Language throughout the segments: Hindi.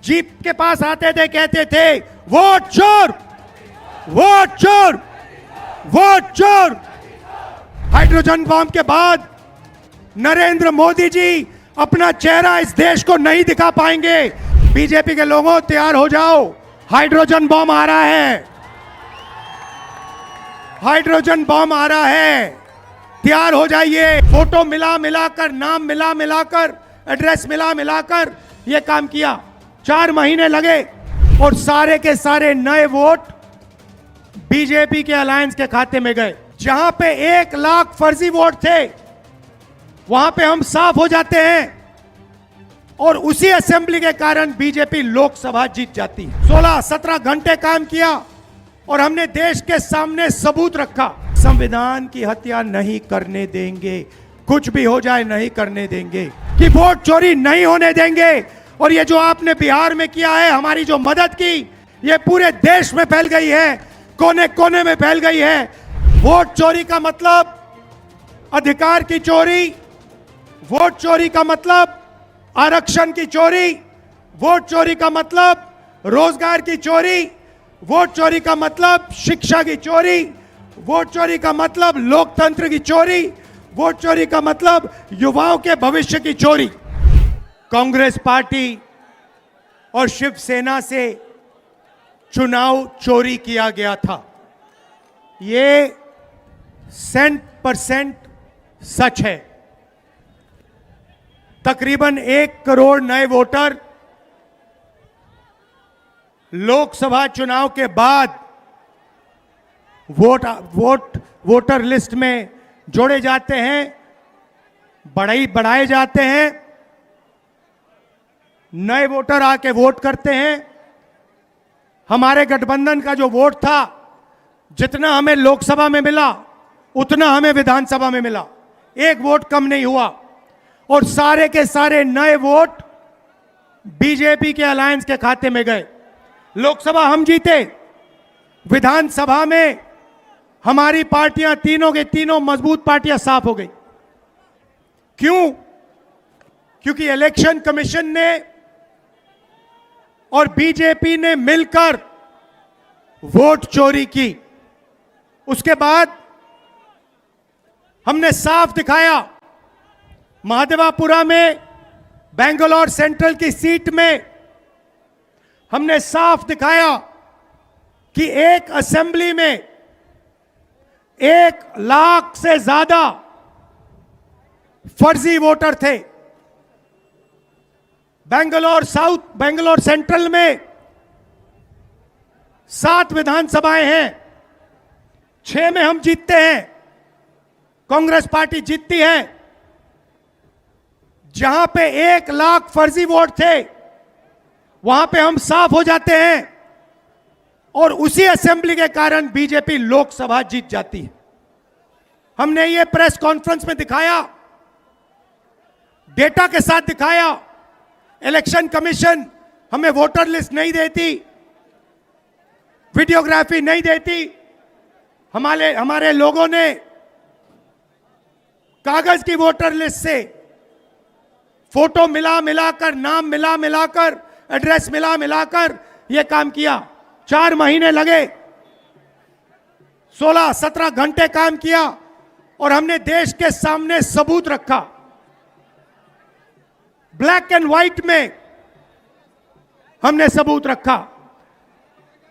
जीप के पास आते थे, कहते थे वोट चोर, वोट चोर, वोट चोर। हाइड्रोजन बम के बाद नरेंद्र मोदी जी अपना चेहरा इस देश को नहीं दिखा पाएंगे। बीजेपी के लोगों तैयार हो जाओ, हाइड्रोजन बम आ रहा है, हाइड्रोजन बम आ रहा है, तैयार हो जाइए। फोटो मिला मिलाकर, नाम मिला मिलाकर, एड्रेस मिला मिलाकर यह काम किया। 4 महीने लगे और सारे के सारे नए वोट बीजेपी के अलायंस के खाते में गए। जहां पे 1 लाख फर्जी वोट थे, वहां पे हम साफ हो जाते हैं और उसी असेंबली के कारण बीजेपी लोकसभा जीत जाती है। 16-17 घंटे काम किया और हमने देश के सामने सबूत रखा, संविधान की हत्या नहीं करने देंगे, कुछ भी हो जाए नहीं करने देंगे, कि वोट चोरी नहीं होने देंगे। और ये जो आपने बिहार में किया है, हमारी जो मदद की, ये पूरे देश में फैल गई है, कोने कोने में फैल गई है। वोट चोरी का मतलब अधिकार की चोरी, वोट चोरी का मतलब आरक्षण की चोरी, वोट चोरी का मतलब रोजगार की चोरी, वोट चोरी का मतलब शिक्षा की चोरी, वोट चोरी का मतलब लोकतंत्र की चोरी, वोट चोरी का मतलब युवाओं के भविष्य की चोरी। कांग्रेस पार्टी और शिवसेना से चुनाव चोरी किया गया था, ये 100% सच है। तकरीबन 1 करोड़ नए वोटर लोकसभा चुनाव के बाद वोटर लिस्ट में जोड़े जाते हैं, बढ़ाए जाते हैं। नए वोटर आके वोट करते हैं। हमारे गठबंधन का जो वोट था, जितना हमें लोकसभा में मिला उतना हमें विधानसभा में मिला, 1 वोट कम नहीं हुआ। और सारे के सारे नए वोट बीजेपी के अलायंस के खाते में गए। लोकसभा हम जीते, विधानसभा में हमारी पार्टियां तीनों के तीनों मजबूत पार्टियां साफ हो गई। क्यों? क्योंकि इलेक्शन कमीशन ने और बीजेपी ने मिलकर वोट चोरी की। उसके बाद हमने साफ दिखाया, महादेवापुरा में बेंगलोर सेंट्रल की सीट में हमने साफ दिखाया कि एक असेंबली में 1 लाख से ज्यादा फर्जी वोटर थे। बेंगलोर सेंट्रल में 7 विधानसभाएं हैं, 6 में हम जीतते हैं, कांग्रेस पार्टी जीतती है। जहां पे 1 लाख फर्जी वोट थे, वहां पे हम साफ हो जाते हैं और उसी असेंबली के कारण बीजेपी लोकसभा जीत जाती है। हमने ये प्रेस कॉन्फ्रेंस में दिखाया, डेटा के साथ दिखाया। इलेक्शन कमीशन हमें वोटर लिस्ट नहीं देती, वीडियोग्राफी नहीं देती। हमारे लोगों ने कागज की वोटर लिस्ट से फोटो मिला मिलाकर, नाम मिला मिलाकर, एड्रेस मिला मिलाकर यह काम किया। 4 महीने लगे, 16-17 घंटे काम किया और हमने देश के सामने सबूत रखा, ब्लैक एंड व्हाइट में हमने सबूत रखा।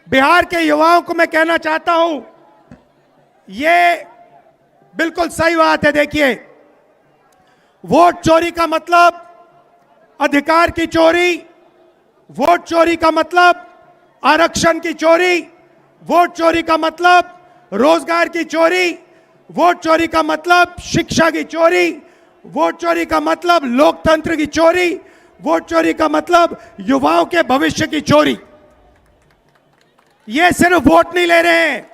बिहार के युवाओं को मैं कहना चाहता हूं, यह बिल्कुल सही बात है। देखिए, वोट चोरी का मतलब अधिकार की चोरी, वोट चोरी का मतलब आरक्षण की चोरी, वोट चोरी का मतलब रोजगार की चोरी, वोट चोरी का मतलब शिक्षा की चोरी, वोट चोरी का मतलब लोकतंत्र की चोरी, वोट चोरी का मतलब युवाओं के भविष्य की चोरी। ये सिर्फ वोट नहीं ले रहे हैं,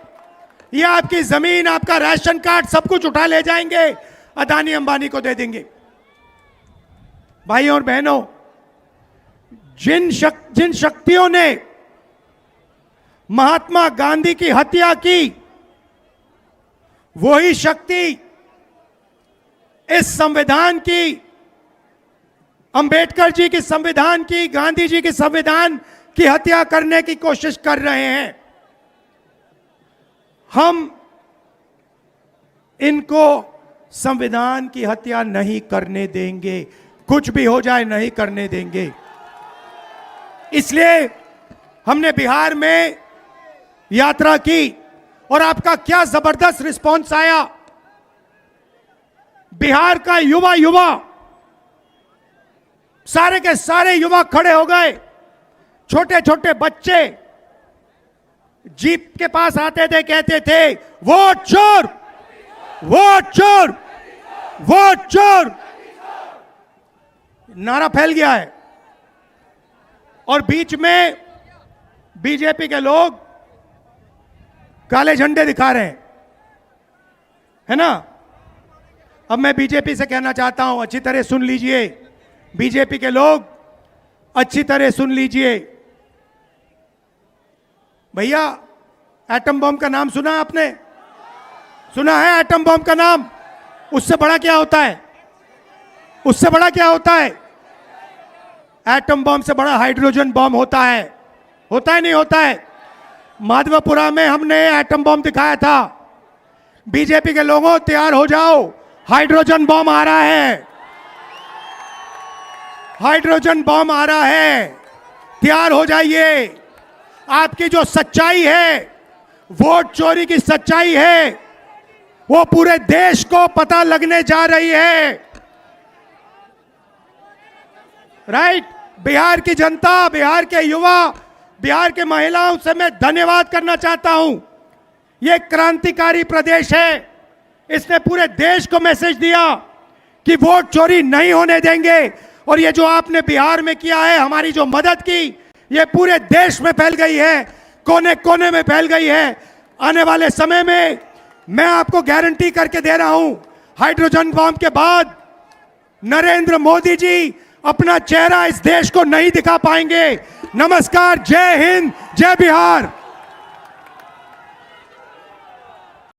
ये आपकी जमीन, आपका राशन कार्ड, सब कुछ उठा ले जाएंगे, अदानी अंबानी को दे देंगे। भाइयों और बहनों, जिन शक्तियों ने महात्मा गांधी की हत्या की, वही शक्ति इस संविधान की अंबेडकर जी की संविधान की, गांधी जी की संविधान की हत्या करने की कोशिश कर रहे हैं। हम इनको संविधान की हत्या नहीं करने देंगे, कुछ भी हो जाए नहीं करने देंगे। इसलिए हमने बिहार में यात्रा की और आपका क्या जबरदस्त रिस्पॉन्स आया। बिहार का युवा सारे के सारे युवा खड़े हो गए। छोटे छोटे बच्चे जीप के पास आते थे, कहते थे वोट चोर, वोट चोर, वोट चोर। नारा फैल गया है। और बीच में बीजेपी के लोग काले झंडे दिखा रहे हैं, है ना। अब मैं बीजेपी से कहना चाहता हूं, अच्छी तरह सुन लीजिए, बीजेपी के लोग अच्छी तरह सुन लीजिए। भैया, एटम बम का नाम सुना आपने? सुना है एटम बम का नाम? उससे बड़ा क्या होता है? उससे बड़ा क्या होता है? एटम बम से बड़ा हाइड्रोजन बम होता है। होता है नहीं होता है? माधवपुरा में हमने एटम बम दिखाया था। बीजेपी के लोगों तैयार हो जाओ, हाइड्रोजन बम आ रहा है, हाइड्रोजन बम आ रहा है, तैयार हो जाइए। आपकी जो सच्चाई है, वोट चोरी की सच्चाई है, वो पूरे देश को पता लगने जा रही है। राइट? बिहार की जनता, बिहार के युवा, बिहार के महिलाओं से मैं धन्यवाद करना चाहता हूं। यह क्रांतिकारी प्रदेश है। इसने पूरे देश को मैसेज दिया कि वोट चोरी नहीं होने देंगे। और ये जो आपने बिहार में किया है, हमारी जो मदद की, ये पूरे देश में फैल गई है, कोने कोने में फैल गई है। आने वाले समय में मैं आपको गारंटी करके दे रहा हूं, हाइड्रोजन बम के बाद नरेंद्र मोदी जी अपना चेहरा इस देश को नहीं दिखा पाएंगे। नमस्कार, जय हिंद, जय बिहार।